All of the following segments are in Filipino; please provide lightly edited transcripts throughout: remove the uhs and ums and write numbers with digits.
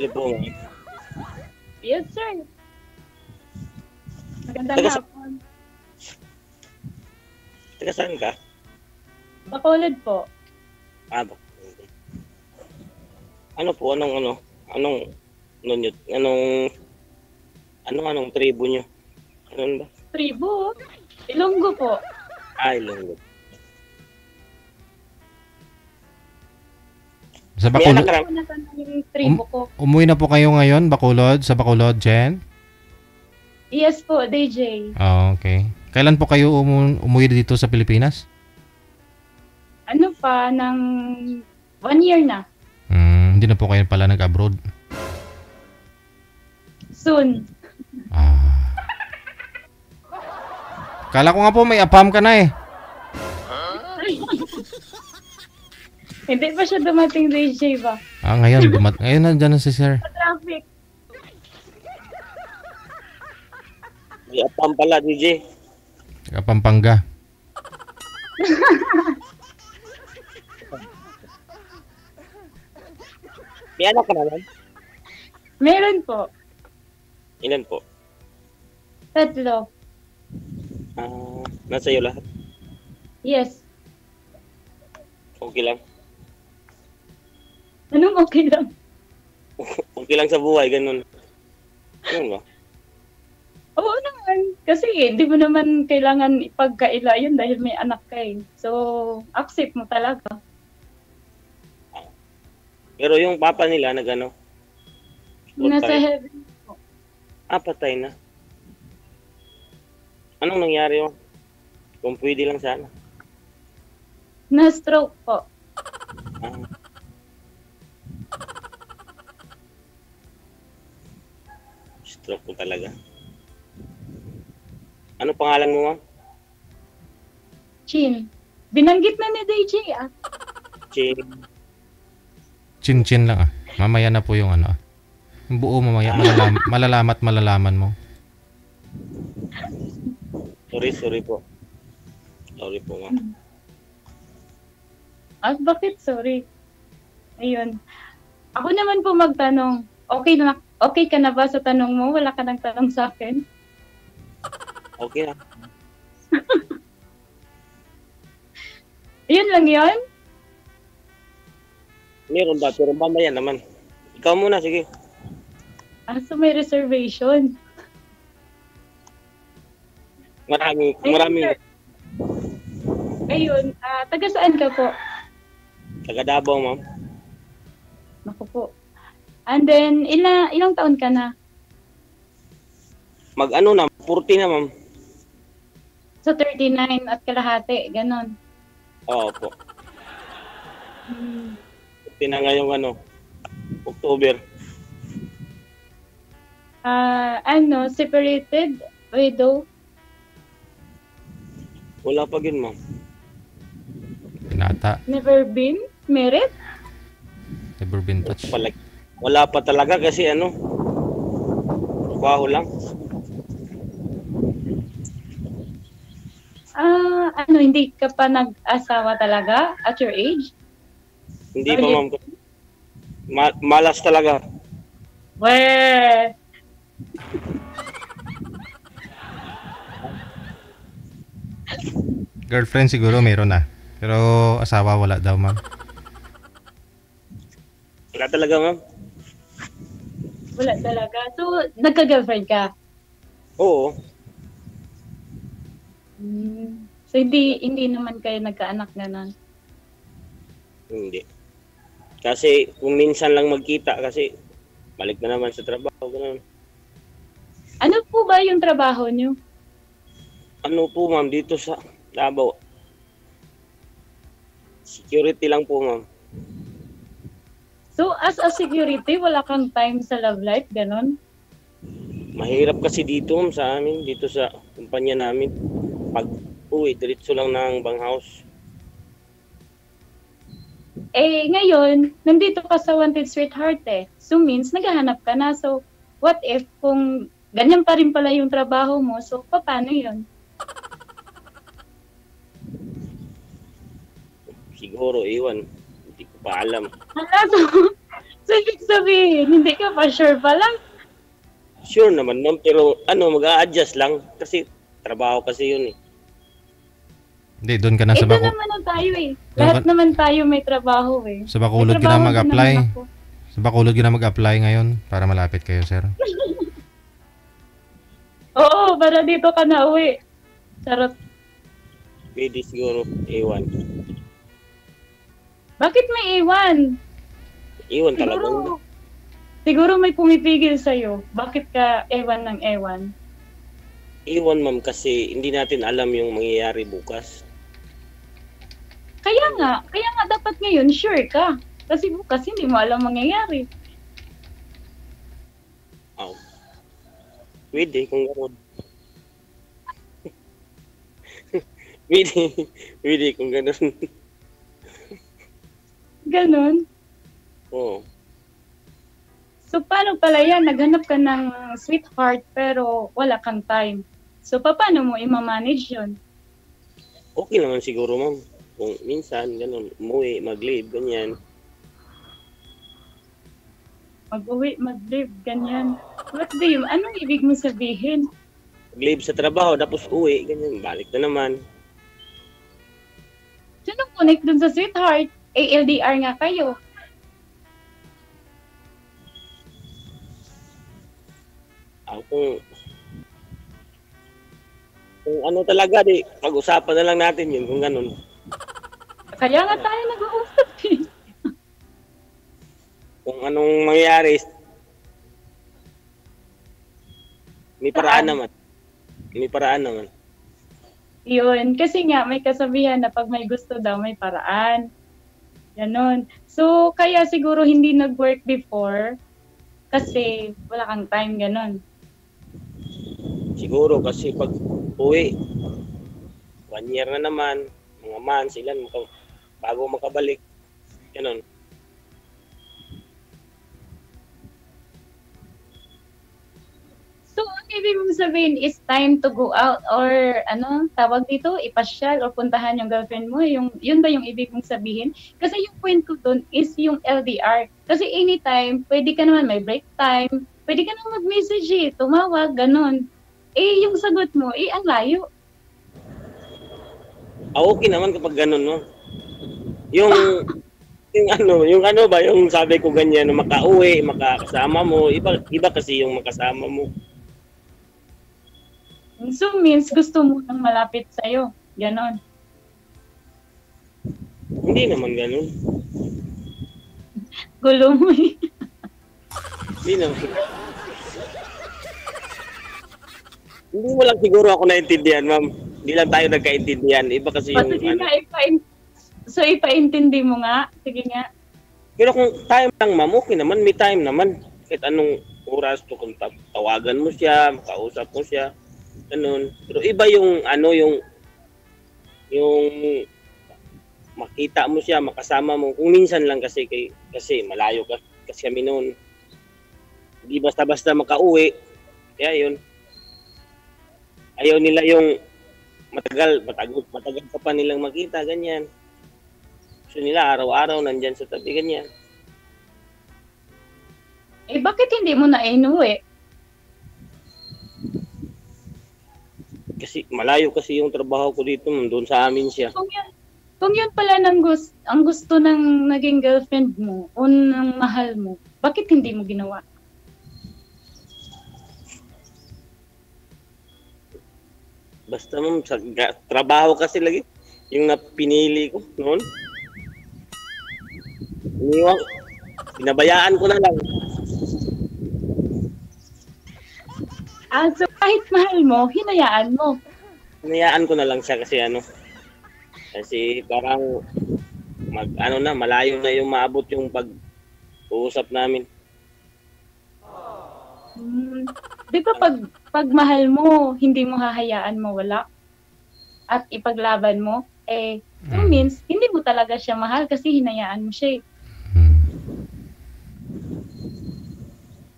Hello po, ma'am. Yes, sir. Magandang Taga, hapon. taga saan ka? Bacolod po. Ah, ano po, anong tribo nyo? Ano ba? Tribo. Ilonggo po. Ilonggo. Sa May Bacolod, anak ka na? Ako na yung tribo ko. umuwi na po kayo ngayon, Bacolod, sa Bacolod, Jen? Yes po, DJ. Oh, okay. Kailan po kayo umuwi dito sa Pilipinas? Ano pa, ng 1 year na. Hindi na po kayo pala nag-abroad. Soon. Kala ko nga po may apam ka na eh. Hindi pa siya dumating, DJ ba? Ngayon, ngayon nandiyan na si sir. Traffic. May apam pala, DJ. Pampanga. May anak ka naman? Meron po. Ilan po? 3. Nasa iyo lahat? Yes. Okay lang. Anong okay lang? Okay lang sa buhay, ganun. Ganun ba? Oo naman. Kasi hindi mo naman kailangan ipagkaila yun dahil may anak ka eh. So, accept mo talaga. Pero yung papa nila nagano? Nasa heaven. Patay na. Anong nangyari yun? Kung pwede lang sana. Na-stroke po. Stroke po talaga. Ano pangalan mo, ma'am? Chin. Binanggit na ni DJ ah. Chin. Chin-chin lang ah. Mamaya na po yung ano ah. Yung buo mamaya, malalaman mo. Sorry po. Sorry po, ma'am. Bakit? Sorry. Ayun. Ako naman po magtanong. Okay ka na ba sa tanong mo? Wala ka nang tanong sa akin? Okay na. Yun lang yun? Meron ba? Pero mamaya naman. Ikaw muna, sige. So may reservation. Marami. Sir. Ayun. Taga saan ka po? Taga Davao, ma'am. Naku po. And then, ilang taon ka na? Mag-ano na, 40 na, ma'am. So, 39 at kalahati. Ganon. Oo po. 40 na ngayong October. Separated? Widow? Wala pa yun, ma'am. Pinata. Never been? Married? Never been touched. Wala pa talaga kasi trabaho lang. Hindi ka pa nag-asawa talaga at your age? Hindi pa, ma'am. Malas talaga. Weh! Girlfriend siguro meron na. Pero asawa wala daw, ma'am. Wala talaga, ma'am. Wala talaga. So, nagka-girlfriend ka? Oo. So, hindi naman kayo nagkaanak ganon? Hindi. Kasi kung minsan lang magkita kasi balik na naman sa trabaho. Ganun. Ano po ba yung trabaho nyo? Ano po, ma'am, dito sa Davao? Security lang po, ma'am. So, as a security, wala kang time sa love life, ganon? Mahirap kasi dito, ma'am, sa amin. Dito sa kumpanya namin. Pag uwi, diretso lang ng banghouse. Ngayon, nandito ka sa Wanted Sweetheart eh. So, means naghahanap ka na. So, what if kung ganyan pa rin pala yung trabaho mo, so, paano yun? Siguro, iwan. Hindi ko pa alam. So, ibig sabihin, hindi ka pa sure pala. Sure naman, ma'am. Pero mag-a-adjust lang. Kasi trabaho kasi yun eh. Hindi, doon ka na sa Ito Baco. naman ang tayo eh. Doon Lahat ka- naman tayo may trabaho eh. Sa May Bacolod ka na trabaho din mag-apply. naman ako. Sa Bacolod ka na mag-apply ngayon para malapit kayo, sir. Oo, para dito ka na uwi. Charot. Pwede siguro iwan. Bakit may iwan? Iwan talaga. Siguro may pumipigil sa'yo. Bakit ka ewan ng ewan? Iwan, ma'am, kasi hindi natin alam yung mangyayari bukas. Kaya nga dapat ngayon sure ka. Kasi bukas hindi mo alam mangyayari. Oh. Pwede kung gano'n. Pwede kung gano'n. Ganon. Oo. So, paano pala yan? Naghanap ka ng sweetheart pero wala kang time. So, paano mo i-manage yun? Okay naman siguro, ma'am. Kung minsan, gano'n, umuwi, mag-leave, ganyan. Mag-uwi, mag-live, ganyan. What do you, anong ibig mo sabihin? Mag-leave sa trabaho, tapos uwi, ganyan. Balik na naman. Sino connect dun sa sweetheart? LDR nga kayo. Kung ano talaga, pag-usapan na lang natin yun, kung gano'n. Kaya nga tayo nag-uusap eh. Kung anong mangyayari, may paraan naman. May paraan naman. Yun, kasi nga may kasabihan na pag may gusto daw, may paraan. Ganon. So, kaya siguro hindi nag-work before kasi wala kang time, ganon. Siguro kasi pag uwi, 1 year na naman, mga months, ilan, bago makabalik. Ganon. So, ang ibig mong sabihin is time to go out or ano, tawag dito, ipasyal or puntahan yung girlfriend mo. Yun ba yung ibig mong sabihin? Kasi yung point ko dun is yung LDR. Kasi anytime, pwede ka naman may break time, pwede ka naman mag-message tumawag, ganon. Eh, yung sagot mo, ang layo. Okay naman kapag ganon, no? Yung sabi ko ganyan, na makauwi, makakasama mo, iba kasi yung makasama mo. So, means gusto mo nang malapit sa'yo. Ganon. Hindi naman ganon. Gulo mo eh. Hindi naman. Hindi mo lang siguro ako naintindihan, ma'am. Hindi lang tayo nagkaintindihan. Iba kasi yung Sige nga, ipaintindi mo nga. Sige nga. Pero kung time lang, ma'am, okay naman. May time naman. Kahit anong oras to, kung tawagan mo siya, makausap mo siya. Ganun. Pero iba yung yung makita mo siya, makasama mo. Kung minsan lang kasi malayo kasi kami noon. Hindi basta-basta makauwi. Kaya yun. Ayaw nila yung matagal ka pa nilang makita, ganyan. Gusto nila araw-araw nandyan sa tabi, ganyan. Eh, bakit hindi mo na inuwi? Kasi malayo kasi yung trabaho ko dito, doon sa amin siya. Kung yun pala ang gusto ng naging girlfriend mo o ng mahal mo, bakit hindi mo ginawa? Basta ma'am, sa trabaho kasi lagi. Yung napinili ko noon. Iniwan. Pinabayaan ko na lang. So kahit mahal mo, hinayaan mo. Hinayaan ko na lang siya kasi parang malayo na yung maabot yung pag-uusap namin. Di ba pag mahal mo, hindi mo hahayaan mawala at ipaglaban mo, so means, hindi mo talaga siya mahal kasi hinayaan mo siya.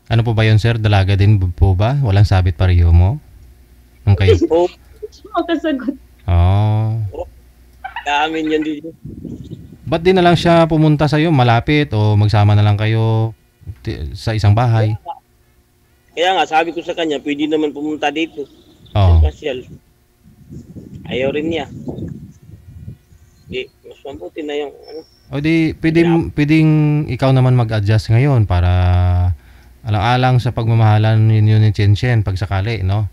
Ano po ba yun, sir? Dalaga din po ba? Walang sabit pareho mo? Nung kayo? Makasagot. Oh. Amin yun dito. Ba't di na lang siya pumunta sa'yo, malapit, o magsama na lang kayo sa isang bahay? Kaya nga, sabi ko sa kanya, pwede naman pumunta dito. Oo. Pasyal. Ayaw rin niya. Di, mas mabuti na yung ano. O di, pwedeng ikaw naman mag-adjust ngayon para alang-alang sa pagmamahalan ninyo ni Chenchen pag sakali, no?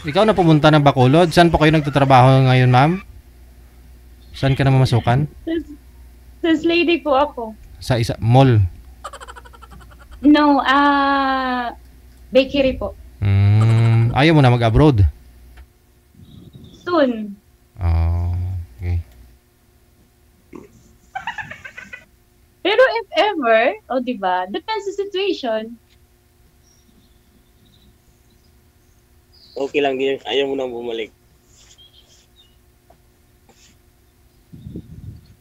Ikaw na pumunta ng Bacolod. Saan po kayo nagtatrabaho ngayon, ma'am? Saan ka na mamasukan? Sales lady po ako. Sa mall. No, bakery po. Ayaw mo na mag-abroad? Soon. Oh, okay. Pero if ever, di ba, depends sa situation. Okay lang din. Ayaw mo nang bumalik.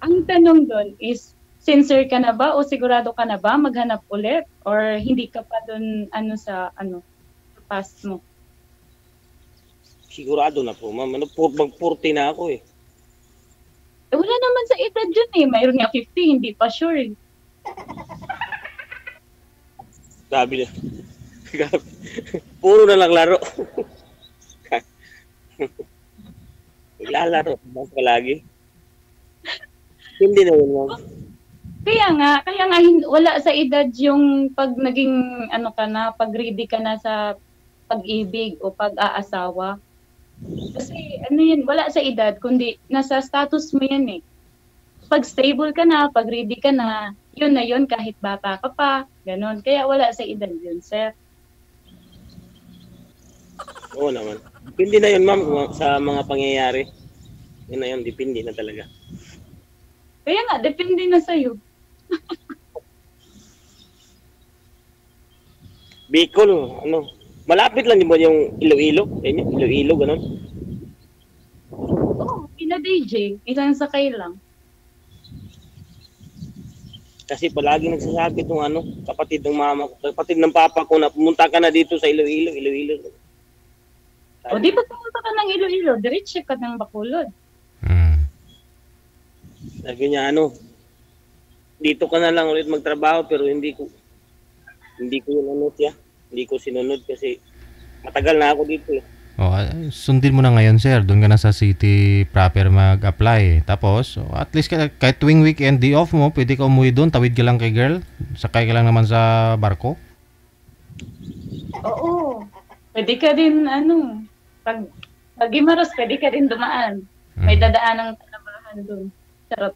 Ang tanong doon is, sincere ka na ba o sigurado ka na ba maghanap ulit? Or hindi ka pa doon sa past mo? Sigurado na po, ma'am. Mag-40 na ako eh. Wala naman sa edad yun eh. Mayroon nga 50, hindi pa sure. Grabe na. Grabe. Puro na lang laro. Naglalaro. Mas palagi. Hindi na yun, ma'am. Kaya nga wala sa edad yung pag naging pag ready ka na sa pag-ibig o pag-aasawa. Kasi yan, wala sa edad, kundi nasa status mo yan eh. Pag stable ka na, pag ready ka na yun kahit bata ka pa, ganon. Kaya wala sa edad yun, sir. Oo naman. Depende na yun, ma'am, sa mga pangyayari. Yun na yun, depende na talaga. Kaya nga, depende na sa'yo. Bicol, malapit lang din ba yung Iloilo? Yan yung Iloilo, gano'n? Oo, ina DJ, isang sakay lang. Kasi palagi nagsasabi itong kapatid ng mama ko, kapatid ng papa ko na pumunta ka na dito sa Iloilo. O di ba pumunta ka ng Iloilo, diretso ka ng Bacolod. Sabi niya, dito ka na lang ulit magtrabaho pero hindi ko yun siya. Hindi ko sinunod kasi matagal na ako dito eh. Sundin mo na ngayon, sir. Doon ka na sa city proper mag-apply. Tapos, at least kahit tuwing weekend, day off mo, pwede ka umuwi doon. Tawid ka lang kay girl. Sakay ka lang naman sa barko. Oo. Pwede ka din, pag Gimaros, pwede ka din dumaan. May dadaan ng talabahan doon. Charot.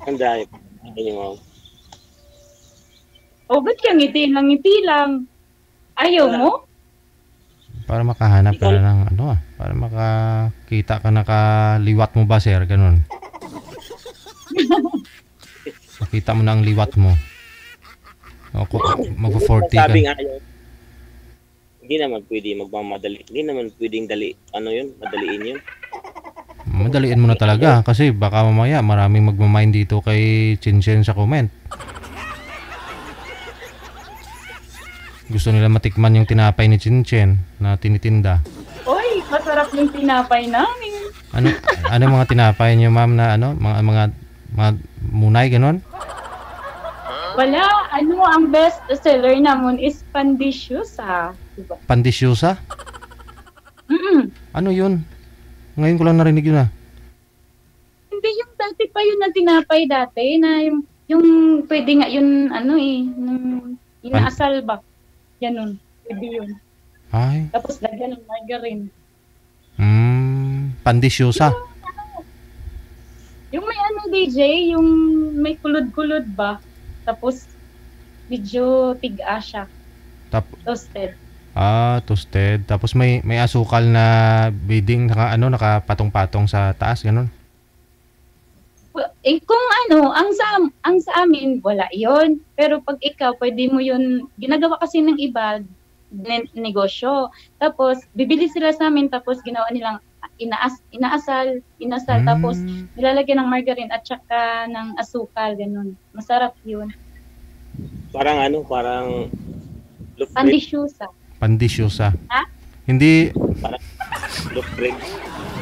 Ang dahil. Ano Ba't ka ngiti lang? Ayaw mo? Para makahanap ka na ng para makakita ka nakaliwat mo ba, sir? Ganun. Makita mo na ang liwat mo. Mag-40 ka. Sabi nga yun, hindi naman pwede magmamadali. Hindi naman pwedeng madaliin yun. Madaliin mo na talaga kasi baka mamaya maraming magmamind dito kay Chinchen sa comment. Gusto nila matikman yung tinapay ni Chinchen na tinitinda. Oy, masarap yung tinapay namin. Ano mga tinapay niyo, ma'am, na mga munay ganon? Wala, ang best seller namun is Pandisyosa. Diba? Pandisyosa? Ano yun? Ngayon ko lang narinig yun Hindi, yung dati pa yun na tinapay dati, na yung pwede nga yun, inaasal ba? Ganun, pwede yun. Ay. Tapos lagyan ng margarine. Pandisyosa. Yung may DJ, yung may kulod-kulod ba? Tapos medyo tiga siya. Toasted. Toasted. Tapos may asukal na bidding nakapatong-patong sa taas, ganun. Kung ang sa amin wala 'yon. Pero pag ikaw pwede mo 'yun, ginagawa kasi ng iba negosyo. Tapos bibili sila sa amin tapos ginawa nilang inasal tapos nilalagyan ng margarine at saka ng asukal, ganun. Masarap 'yun. Parang Pandisyosa. Pandisyosa. Ha? Hindi Look, break.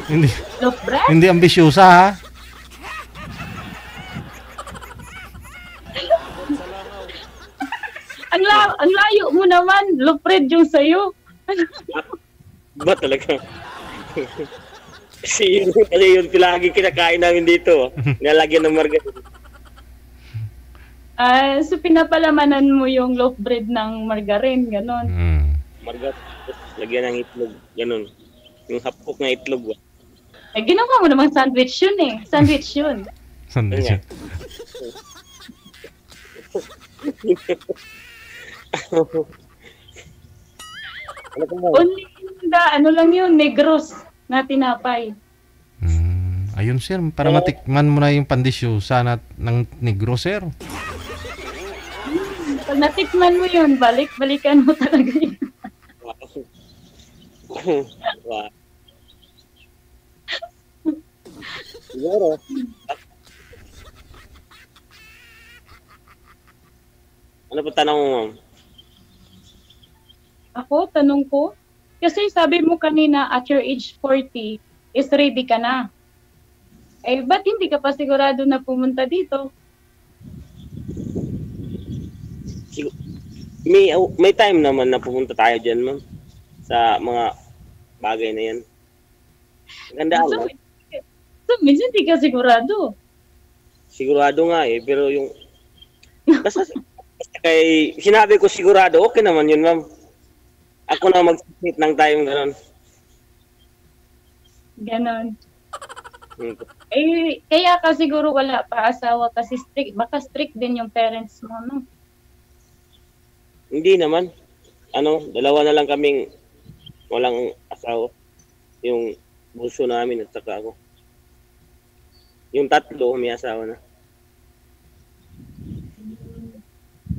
Hindi, Loaf bread? hindi ambisyosa ha. Ang layo mo naman. Loaf bread yung sa'yo. Ba talaga? Kasi yun lagi kinakain namin dito. Nalagyan ng margarine. So pinapalamanan mo yung loaf bread ng margarine, ganon. Margarine. Lagyan ng itlog. Ganun. Yung hapok na itlog ba? Eh, ginawa mo namang sandwich yun eh. Sandwich yun. Sandwich yun. Ano ka ba? Only ano lang yun, negros na tinapay. Ayun sir, para matikman mo na yung pandisyosa ng negro sir. Pag natikman mo yun, balikan mo talaga yun. Wow. Siguro. Ano pa tanong mo, ma'am? Ako, tanong ko, kasi sabi mo kanina at your age 40 is ready ka na. Eh, ba't hindi ka pa sigurado na pumunta dito? May time naman na pumunta tayo dyan, ma'am. Sa mga bagay na yan. Gandaan lang. So, minsan hindi ka sigurado. Sigurado nga eh, pero yung... Basta kay sinabi ko sigurado, okay naman yun, ma'am. Ako na mag-sit ng time gano'n. Ganon. Eh, kaya ka siguro wala pa asawa kasi strict. Baka strict din yung parents mo, no? Hindi naman. Dalawa na lang kaming walang asawa. Yung bunso namin at saka ako. Yung tatlo, may asawa na.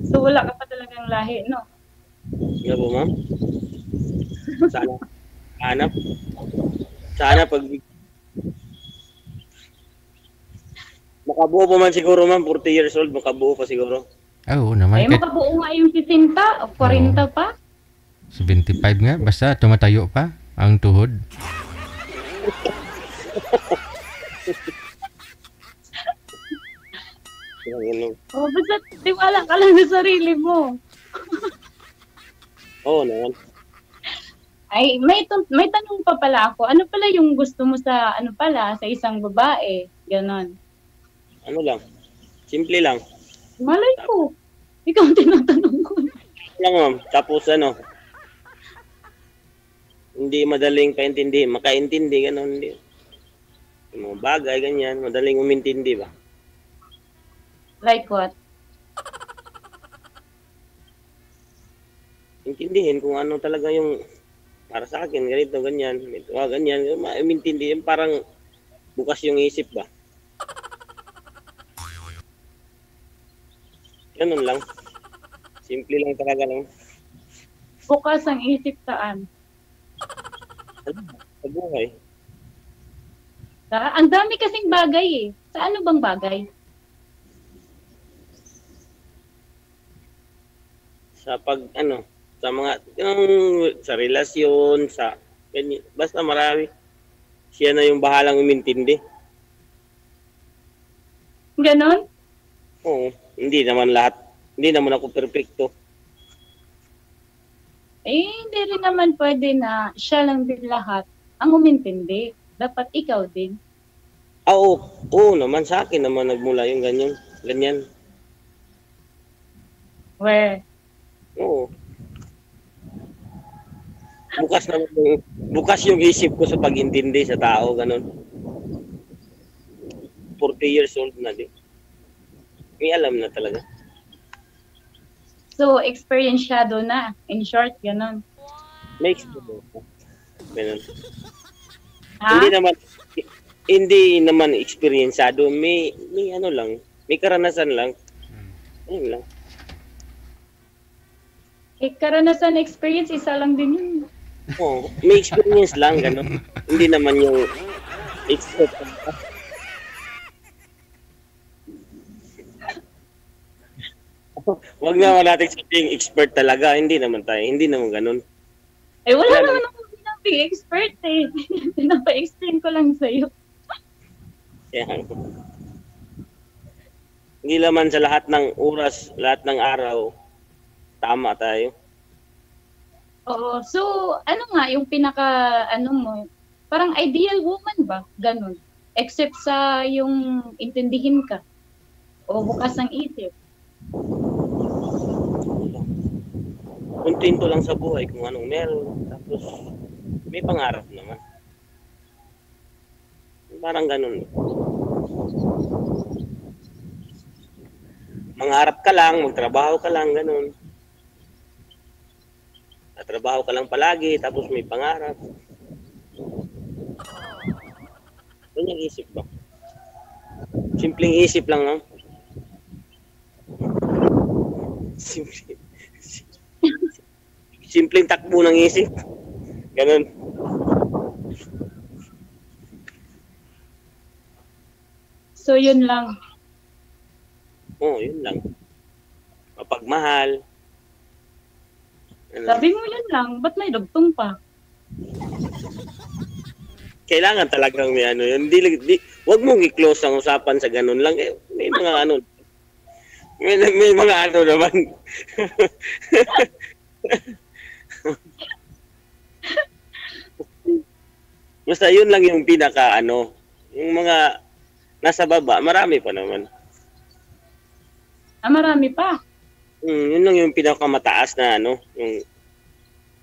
So, wala ka pa talagang lahi, no? Nga po, ma'am? Sana pag makabuo pa man siguro, ma'am, 40 years old, makabuo pa siguro. Oo naman. Ay, makabuo nga yung 60 o 40 pa. 75 nga, basta tumatayo pa ang tuhod. O, basta tiwala ka lang sa sarili mo. Oo naman. Ay, may tanong pa pala ako. Ano pala yung gusto mo sa sa isang babae? Ganon. Ano lang? Simple lang. Malay ko. Ikaw ang tinatanong ko. Lang, ma'am. Tapos hindi madaling paintindi, makaintindi, gano'n. Hindi. Yung mga bagay, ganyan, madaling umintindi ba? Like what? Intindihin kung ano talaga yung para sa akin, ganito, ganyan, ganyan, umintindi, yung parang bukas yung isip ba? Ganun lang. Simple lang talaga lang. Bukas ang isip saan? Sa buhay. Ang dami kasing bagay eh. Sa ano bang bagay? Sa sa mga, sa relasyon, sa, ganyan, basta marami. Siya na yung bahalang umintindi. Ganon? Oo, hindi naman lahat, hindi naman ako perfecto. Eh, hindi rin naman pwede na siya lang din lahat ang umintindi. Dapat ikaw din. Oo naman, sa akin naman nagmula yung ganyan. Where? Oo. Bukas yung isip ko sa pag-intindi sa tao, ganun. 40 years old na din. May alam na talaga. So, experienced-shadow na. In short, ganon. May experience na. Ganun. Ha? Hindi naman experiencado. May lang. May karanasan lang. Ayun lang. Eh, karanasan experience, isa lang din yun. Oo, may experience lang, gano'n. Hindi naman yung expert. Wag naman natin sabihing expert talaga. Hindi naman gano'n. Eh, wala naman akong sinabi accounting expert eh. Pinapa-explain ko lang sa'yo. Kaya, hindi naman sa lahat ng oras, lahat ng araw, tama tayo. Oo. So, ano nga yung ano mo, parang ideal woman ba? Ganun. Except sa yung intindihin ka. O bukas ng isip. Kontento lang sa buhay kung anong meron. Tapos, may pangarap naman. Parang ganun. Mangarap ka lang, magtrabaho ka lang, ganun. Trabaho ka lang palagi, tapos may pangarap. Ano yung isip ba? Simpleng isip lang, no? Simpleng takbo ng isip. Ganun. So, yun lang. Oo, yun lang. Mapagmahal. Sabi mo yun lang, ba't may dugtong pa? Kailangan talagang may ano yun. Wag mong i-close ang usapan sa ganun lang. Eh, may mga ano. May mga ano naman. Basta yun lang yung pinaka ano. Yung mga nasa baba, marami pa naman. Marami pa. Yun lang yung pinakamataas na ano, yung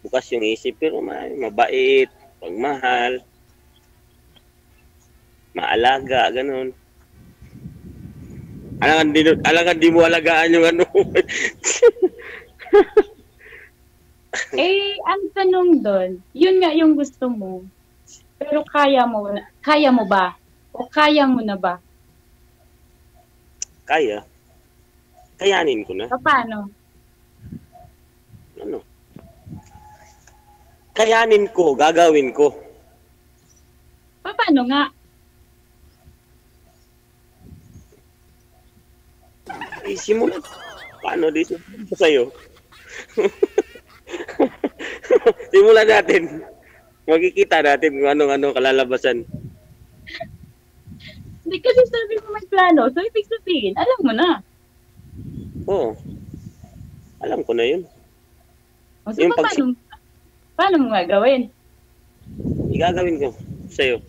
bukas yung isip, pero mabait, pagmahal, maalaga, ganun. Alangan di mo alagaan yung ano. Ang tanong doon, yun nga yung gusto mo. Pero kaya mo ba? O kaya mo na ba? Kaya. Kayanin ko na. Paano? Ano? Kayanin ko, gagawin ko. Paano nga? Simulan. Paano dito sa'yo? Simulan natin. Makikita natin kung ano-ano kalalabasan. Hindi kasi sabi mo may plano. So, ibig sabihin, alam mo na. Oo. Alam ko na yun. O, so, paano mo gagawin? Igagawin ko sa'yo.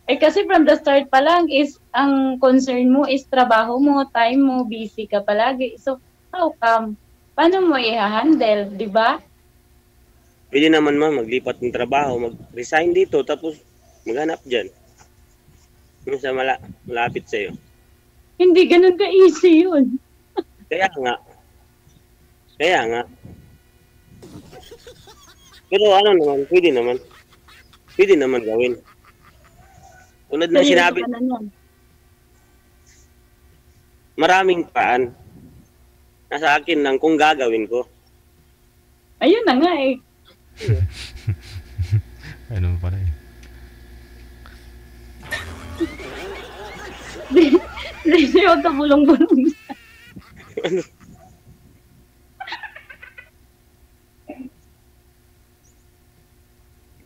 Kasi from the start pa lang is, ang concern mo is trabaho mo, time mo, busy ka palagi. So, how come? Paano mo i-handle, di ba? Pwede naman maglipat ng trabaho, mag-resign dito, tapos maghanap dyan. Yung sa malapit sa'yo. Hindi ganun ka-easy yun. Kaya nga. Pero ano naman, pwede naman gawin. Tulad na sinabi, maraming paan. Nasa akin lang kung gagawin ko. Ayun na nga eh. Ano pala eh. Hindi, huwag ka bulong-bulong.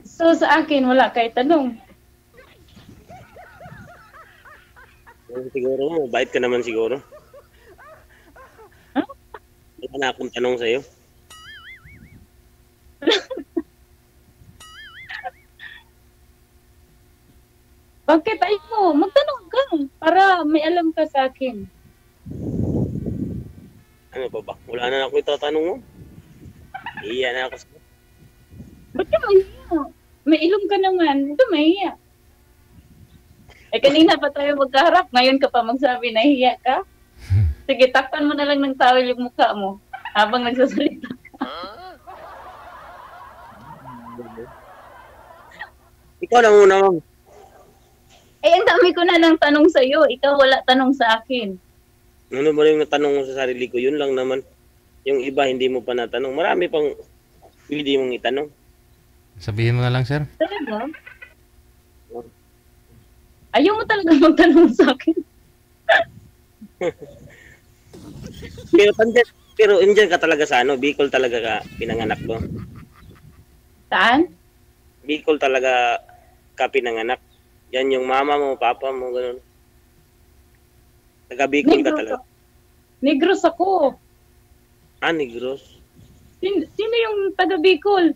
So, sa akin, wala kayo tanong. Siguro, mabait ka naman siguro. Huh? Wala na akong tanong sa'yo. Bakit? Ay mo, magtanong ka para may alam ka sa akin. Ano pa ba? Wala na ako itatanong mo. Iya na ako sa'yo. Ba't ka mahiya? May ilong ka naman. Ito mahiya. Kanina pa tayo magkaharap. Ngayon ka pa magsabi na hiya ka. Sige, takpan mo na lang ng towel yung mukha mo habang nagsasalita ka. Ikaw na muna, ma'am. Ang dami ko na ng tanong sa'yo. Ikaw wala tanong sa akin. Ano ba yung natanong mo sa sarili ko? Yun lang naman. Yung iba, hindi mo pa natanong. Marami pang pwede mong itanong. Sabihin mo na lang, sir. Talaga? Ayaw mo talaga magtanong sa akin. Pero andyan ka talaga sa Bicol talaga ka pinanganak ko. Saan? Bicol talaga ka pinanganak. Yan yung mama mo, papa mo, ganun. Taga Bicol ka talaga. Negros ako. Ah, Negros. Sino yung taga Bicol?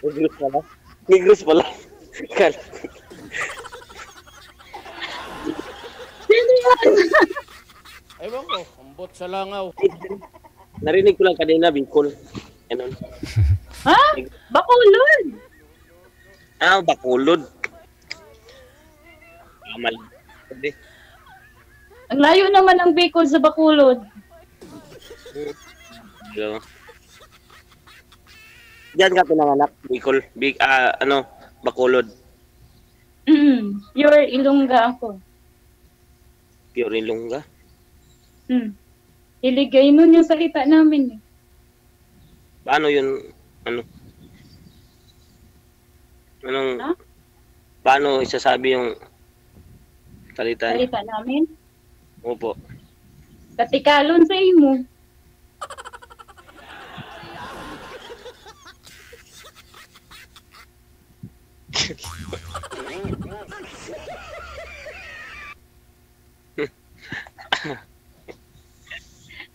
Negros pala. Negros pala. Sino yan? Ewan ko, ambot sa langaw. Narinig ko lang kanina, Bicol. Ganun. Ha? Bacolod. Ah, Bacolod. Mali. Sabi. Ang layo naman ng Bicol sa Bacolod. Hello. Diyan ka pinanganak, Bicol. Bacolod. Pure Ilongga ako. Pure Ilongga. Iligay nun yung salita namin. Eh. Paano yun, anong, Ha? paano isasabi yung salita niya? Salita namin. Opo. Katikalon sa imo.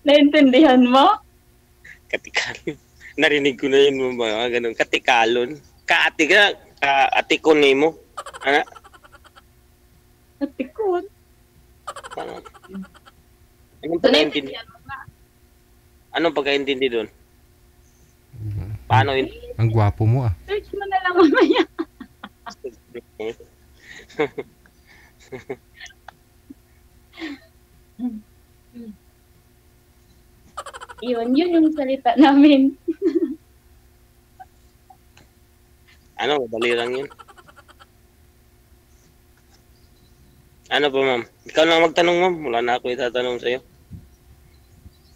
Naintindihan mo? Katikalon. Narinig ko na yun, mga ganun. Katikalon. Kaati ka, kaatikon mo. Ano? Katikon. Paano? Anong pagkaintindi? Anong pagkaintindi doon? Paano yun? Ang gwapo mo ah. Search mo na lang mamaya. Yun yung salita namin. Ano, madali lang yun. Ano pa, ma'am? Ikaw lang magtanong, ma'am. Wala na ako itatanong sa'yo.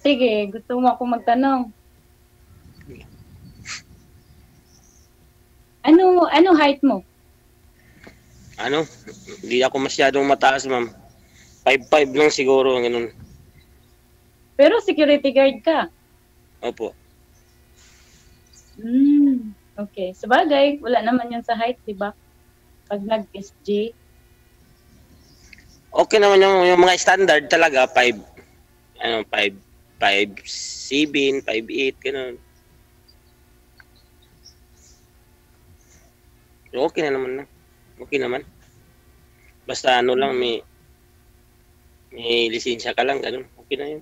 Sige, gusto mo ako magtanong. Ano height mo? Ano? Hindi ako masyadong mataas, ma'am. 5'5" lang siguro, ganun. Pero security guard ka. Opo. Okay. Sabagay, wala naman yun sa height, di ba? Pag nag-SG. Okay naman yung mga standard talaga, 5'7", 5'8", ganun. Okay na naman na. Okay naman. Basta ano lang, may lisensya ka lang, ganun. Okay na yun.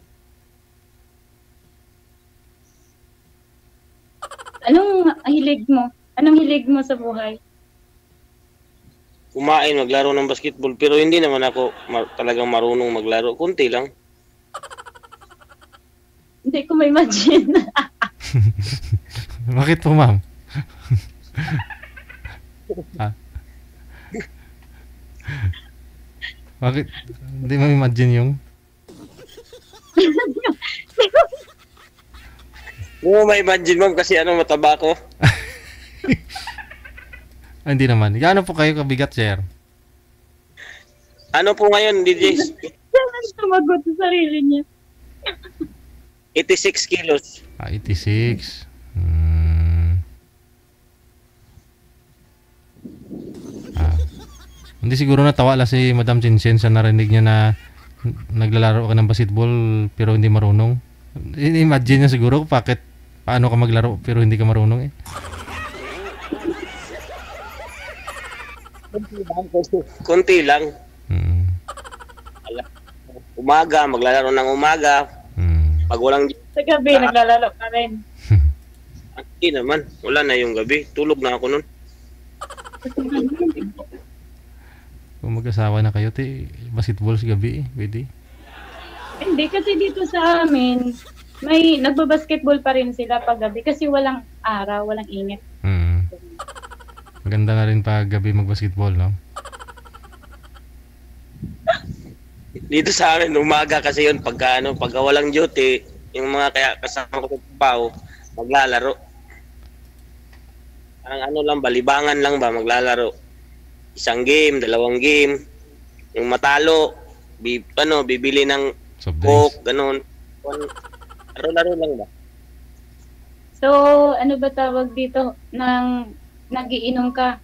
Anong hilig mo? Anong hilig mo sa buhay? Kumain, maglaro ng basketball, pero hindi naman ako talagang marunong maglaro. Kunti lang. Hindi ko ma-imagine. Bakit po, ma'am? Ah. Bakit? Hindi mo imagine yung... Oo, may imagine, ma'am, kasi mataba ko. Ah, hindi naman. Gaano po kayo kabigat, sir? Ano po ngayon, DJ? Sumagot sa sarili niya. 86 kilos. 86. Hindi siguro natawa lang si Madam Chinchen sa narinig niya na naglalaro ka ng basketball pero hindi marunong. Imagine niya siguro paano ka maglaro pero hindi ka marunong eh. Kunti lang. Umaga, maglalaro ng umaga. Pag walang... Sa gabi, naglalaro ka rin. Hindi naman. Wala na yung gabi. Tulog na ako nun. Kung mag-asawa na kayo, basketball sa gabi eh. Pwede. Hindi, kasi dito sa amin, may nagbabasketball pa rin sila pag gabi kasi walang araw, walang init. Maganda na rin pag gabi mag-basketball, no? Dito sa amin, umaga kasi yun. Pagka walang duty, yung mga kaya kasama ko sa trabaho, maglalaro. Ang lang, balibangan lang ba, maglalaro. Isang game, dalawang game. Yung matalo, bibili ng Soft coke, drinks. ganun. Laro-laro lang ba? So, ano ba tawag dito nang nagiinom ka?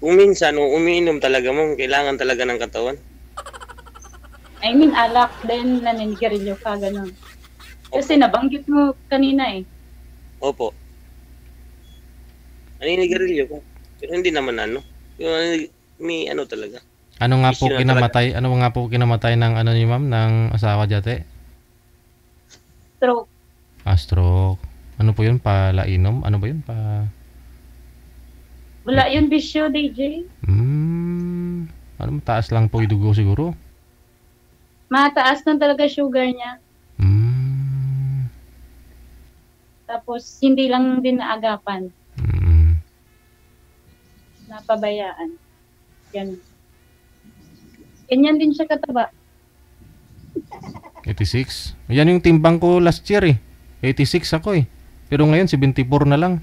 Kung minsan, kung umiinom talaga mo, kailangan talaga ng katawan. I mean, alak din, naninigarilyo ka, ganun. Kasi nabanggit mo kanina eh. Opo. Naninigarilyo ko. Pero hindi naman ano. Yung, may ano talaga. Ano nga po Issue na kinamatay? Ano nga po kinamatay ng ano ni ma'am ng asawa dati? Stroke. Stroke. Ano po 'yun? Palainom? Ano ba 'yun? Wala yun bisyo, DJ. Ano mataas lang po yung dugo siguro? Mataas na talaga sugar niya. Tapos, hindi lang din naagapan. Napabayaan. Yan. Ganyan din siya kataba. 86. Yan yung timbang ko last year eh. 86 ako eh. Pero ngayon 74 na lang.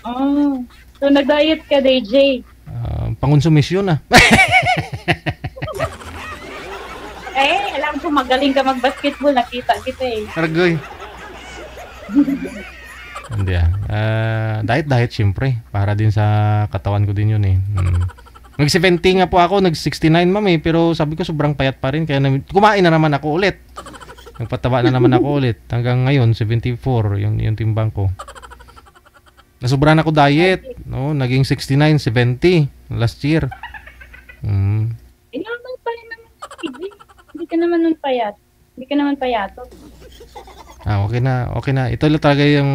Oh. So, nag-diet ka, DJ. Pangonsumisyon ah. Alam ko magaling ka mag-basketball. Nakita kita eh. Argoy. Hindi diet syempre. Para din sa katawan ko din yun eh. Nag-70 nga po ako. Nag-69 ma'am eh. Pero sabi ko sobrang payat pa rin. Kaya kumain na naman ako ulit. Nagpataba na naman ako ulit. Hanggang ngayon 74 yung timbang ko. Nasobrahan ako diet. No? Naging 69, 70 last year. Normal pa rin naman. Hindi ka naman nun payat. Hindi ka naman payato. Okay na. Okay na. Ito lang talaga yung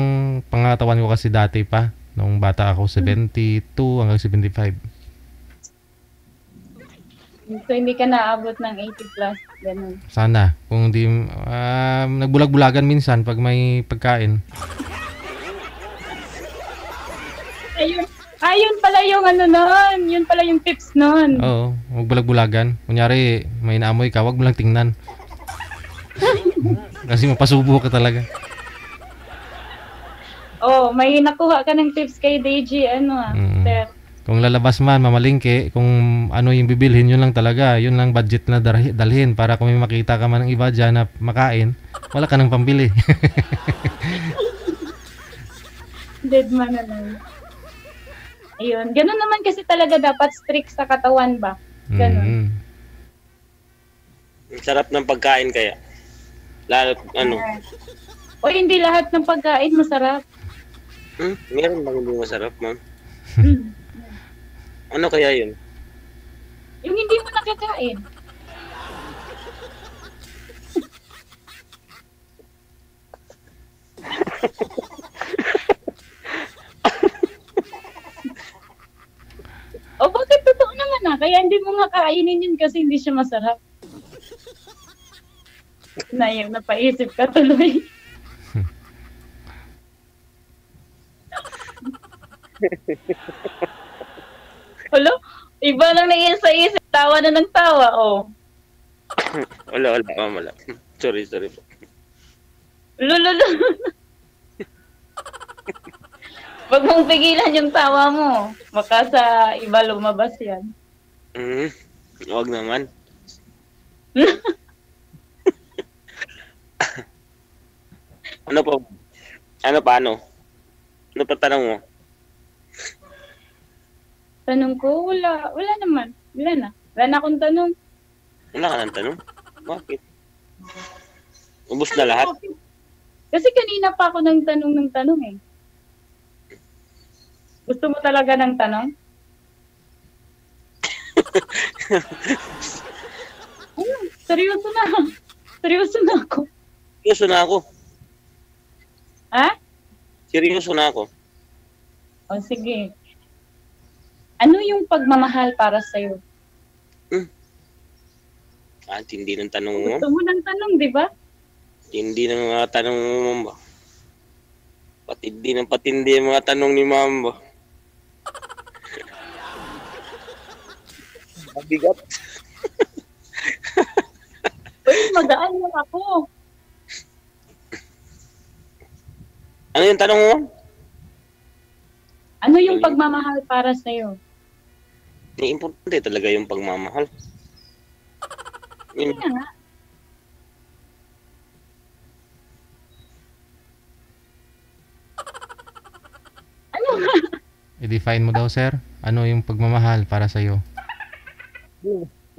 pangatawan ko kasi dati pa. Nung bata ako, 72 hanggang 75. So, hindi ka naabot ng 80 plus. Ganun. Sana. Kung di, nagbulag-bulagan minsan pag may pagkain. Ayun pala yung ano nun. Yun pala yung tips nun. Oo. Magbulag-bulagan. Kunyari, may naamoy ka, wag mo lang tingnan. Kasi mapasubo ka talaga. May nakuha ka ng tips kay DJ. Sir. Kung lalabas man, mamalingke, kung ano yung bibilhin, yun lang talaga. Yun lang budget na dalhin para kung may makita ka man ng iba dyan na makain, wala ka nang pambili. Dead man na lang. Ayun. Ganun naman kasi talaga dapat strict sa katawan ba? Ganun. Sarap ng pagkain kaya. Lalo, hindi lahat ng pagkain masarap. Meron bang hindi masarap, ma'am? Ano kaya yun? Yung hindi mo nakakain. Bakit totoo naman kaya hindi mo nga kainin yun kasi hindi siya masarap. Napaisip ka tuloy. Hello? Iba lang na sa isip. Tawa na ng tawa, Wala, ma'am, wala. Sorry po. Lululu. Wag mong pigilan yung tawa mo. Baka sa iba lumabas yan. Wag naman. Ano pa? Ano pa? Ano pa tanong mo? Tanong ko? Wala naman. Wala na. Wala na akong tanong. Wala ka ng tanong? Bakit? Ubus na lahat? Kasi kanina pa ako ng tanong eh. Gusto mo talaga ng tanong? Seryoso na. Seryoso na ako. Seryoso na ako. Ha? Seryoso na ako. Sige. Ano yung pagmamahal para sa'yo? Hindi ng tanong mo. Gusto mo ng tanong, di ba? Hindi ng mga tanong mo, ma'am ba? Patindi ang mga tanong ni ma'am ba? Mabigat. Magaan lang ako. Ano yung tanong mo? Ano yung pagmamahal para sa'yo? Importante talaga yung pagmamahal. Nga. I-define mo daw, sir. Ano yung pagmamahal para sa iyo?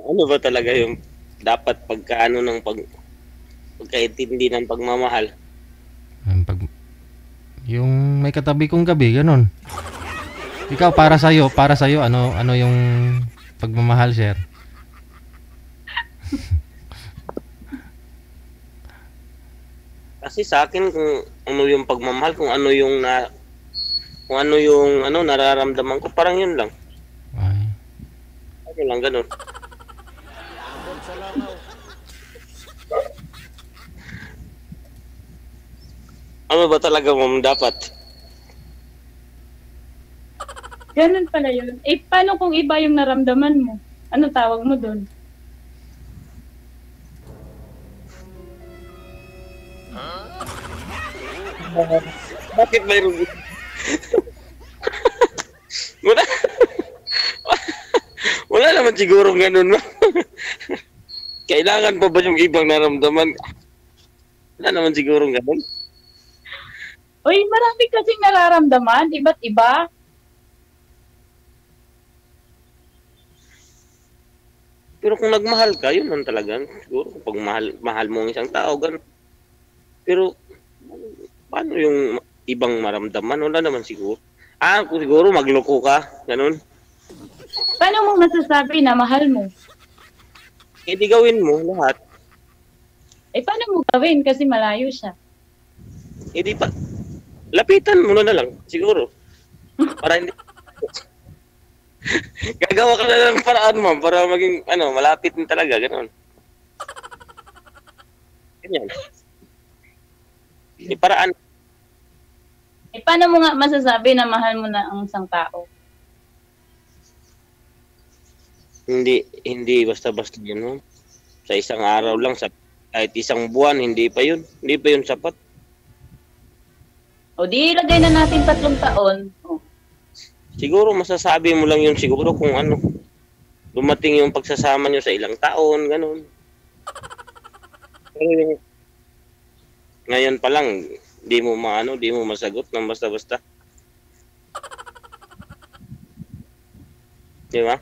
Ano ba talaga yung dapat pagkaano ng pagkaintindi ng pagmamahal? Yung may katabi kong gabi, ganun. Ikaw para sa iyo ano yung pagmamahal, sir? Kasi sa akin kung ano yung pagmamahal, kung ano yung nararamdaman ko, parang yun lang. Ay. Yun lang ganun. Ambot sa langaw. Ano ba talaga ma'am dapat? Ganun pala yun. Eh, paano kung iba yung naramdaman mo? Ano tawag mo doon? Bakit mayroon? wala, wala naman siguro ganun ma'am. Kailangan pa ba yung ibang naramdaman? Wala naman siguro ganun. Uy, marami kasing nararamdaman, iba't iba. Pero kung nagmahal ka, yun lang talaga. Siguro pag mahal mo ang isang tao, ganun. Pero paano yung ibang maramdaman? Wala naman siguro. Siguro magloko ka, ganun. Paano mo masasabi na mahal mo? Eh di gawin mo lahat. Eh, paano mo gawin kasi malayo siya? Eh di pa, lapitan mo na lang, siguro. Para hindi... Gagawa ka na ng paraan mo para maging, malapit din talaga, ganun. Ganyan. May paraan. Eh, paano mo nga masasabi na mahal mo na ang isang tao? Hindi basta-basta yun, no? Sa isang araw lang, kahit isang buwan, hindi pa yun sapat. O di ilagay na natin 3 taon. O, Siguro masasabi mo lang yun siguro kung dumating yung pagsasama nyo sa ilang taon, ganun. Pero ngayon pa lang, di mo masagot ng basta-basta. Di ba?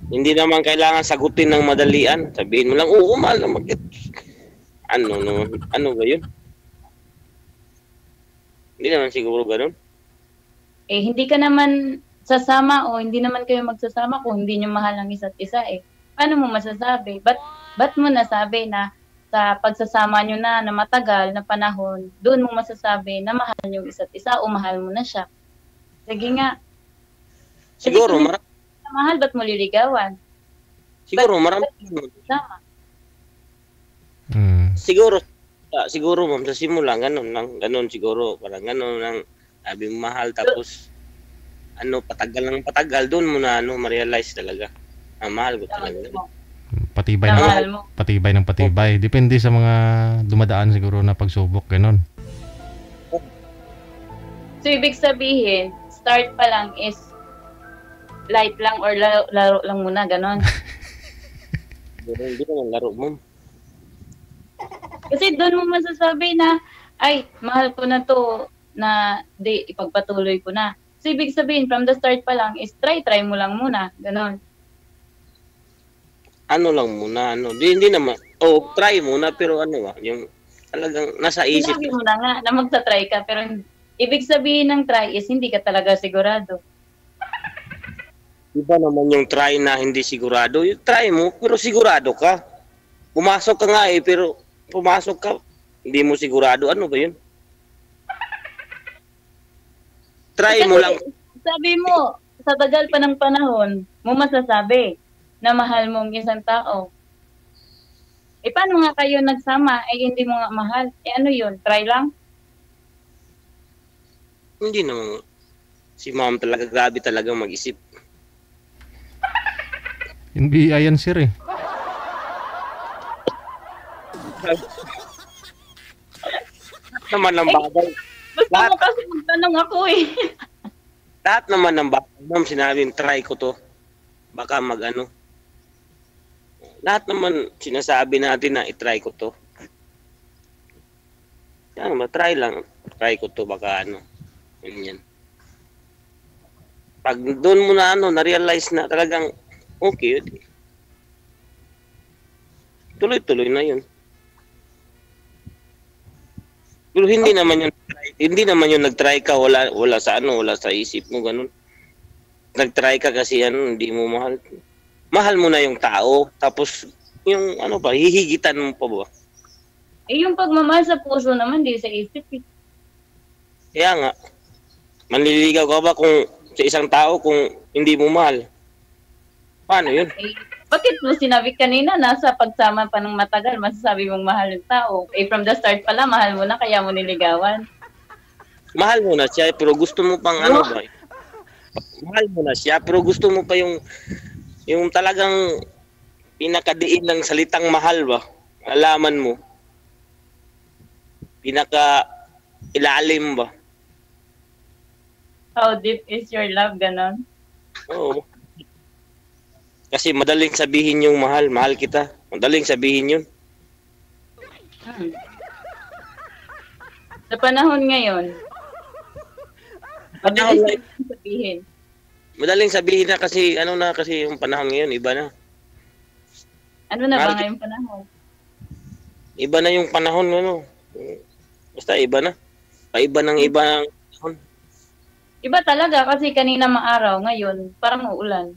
Hindi naman kailangan sagutin ng madalian. Sabihin mo lang, oo, mahal na ano ba yun? Hindi naman siguro ganun. eh, hindi ka naman sasama o hindi naman kayo magsasama kung hindi nyo mahal ang isa't isa eh. Paano mo masasabi? Ba't mo nasabi na sa pagsasama nyo na matagal na panahon, doon mo masasabi na mahal nyo yung isa't isa o mahal mo na siya? Sige nga. Siguro, Mahal, ba't mo liligawan? marami. Sama. Siguro ma'am, sa simula, ganun siguro, parang ganun lang, sabi mo mahal, tapos, patagal, doon mo na, ma-realize talaga, mahal ko talaga. Patibay ng patibay. Depende sa mga dumadaan siguro na pagsubok, ganun. So, ibig sabihin, start pa lang is light lang or laro lang muna, ganon. Hindi naman laro mo. Kasi doon mo masasabi na, ay, mahal ko na to, na ipagpatuloy ko na. So, ibig sabihin, from the start pa lang is try mo lang muna, ganon. Ano lang muna, hindi naman, try muna, pero yung talagang nasa isip. Sinabi mo na nga na magta-try ka, pero ibig sabihin ng try is hindi ka talaga sigurado. Iba naman yung try na hindi sigurado. Yung try mo, pero sigurado ka. Pumasok ka nga pero pumasok ka, hindi mo sigurado. Ano ba yun? Try mo lang. Sabi mo, sa tagal pa ng panahon, mo masasabi na mahal mo ang isang tao. Eh, paano nga kayo nagsama? Eh, hindi mo nga mahal. Eh, ano yun? Try lang? Hindi naman. Si ma'am talaga, grabe talaga mag-isip. NBI yan, sir eh. Naman ng bagay. Gusto mo kasi magtanong ako eh. Lahat naman ng bagay, ma'am, sinabing try ko to. Baka lahat naman sinasabi natin na itry ko to. Yan, try lang. Try ko to, baka Ganyan. Pag doon mo na na-realize na talagang okay, tuloy-tuloy na yun. Pero hindi naman yun nag-try ka, wala sa wala sa isip mo ganun. Nag-try ka kasi hindi mo mahal. Mahal mo na yung tao, tapos yung hihigitan mo pa ba? Yung pagmamahal sa puso naman, di sa isip eh. Kaya nga, manliligaw ka ba kung sa isang tao kung hindi mo mahal? Paano yun? Bakit mo sinabi kanina, nasa pagsama pa ng matagal, masasabi mong mahal yung tao? From the start pala, mahal mo na, kaya mo niligawan. Mahal mo na siya, pero gusto mo pang ba? Mahal mo na siya, pero gusto mo pa yung talagang pinakadiin ng salitang mahal ba? Alaman mo. Pinaka ilalim ba? How deep is your love, ganon? Oo. Kasi madaling sabihin yung mahal kita. Madaling sabihin yun. Sa panahon ngayon, madaling sabihin. Madaling sabihin na kasi kasi yung panahon ngayon iba na. Ano na ba ngayong panahon? Iba na yung panahon Basta iba na. Iba ng panahon. Iba talaga kasi kanina maaraw, ngayon parang uulan.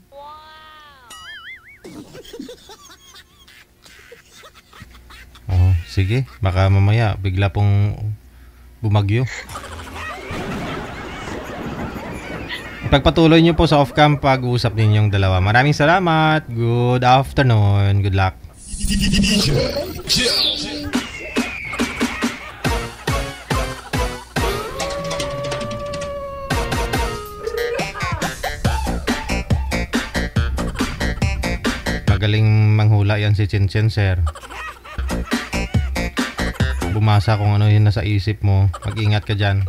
Oh, sige, baka mamaya bigla pong bumagyo. Pagpatuloy niyo po sa off-cam pag-uusap ninyong dalawa. Maraming salamat. Good afternoon. Good luck. Magaling manghula yan si Chin-Chin, sir. Bumasa kung ano yun nasa isip mo. Mag-ingat ka dyan.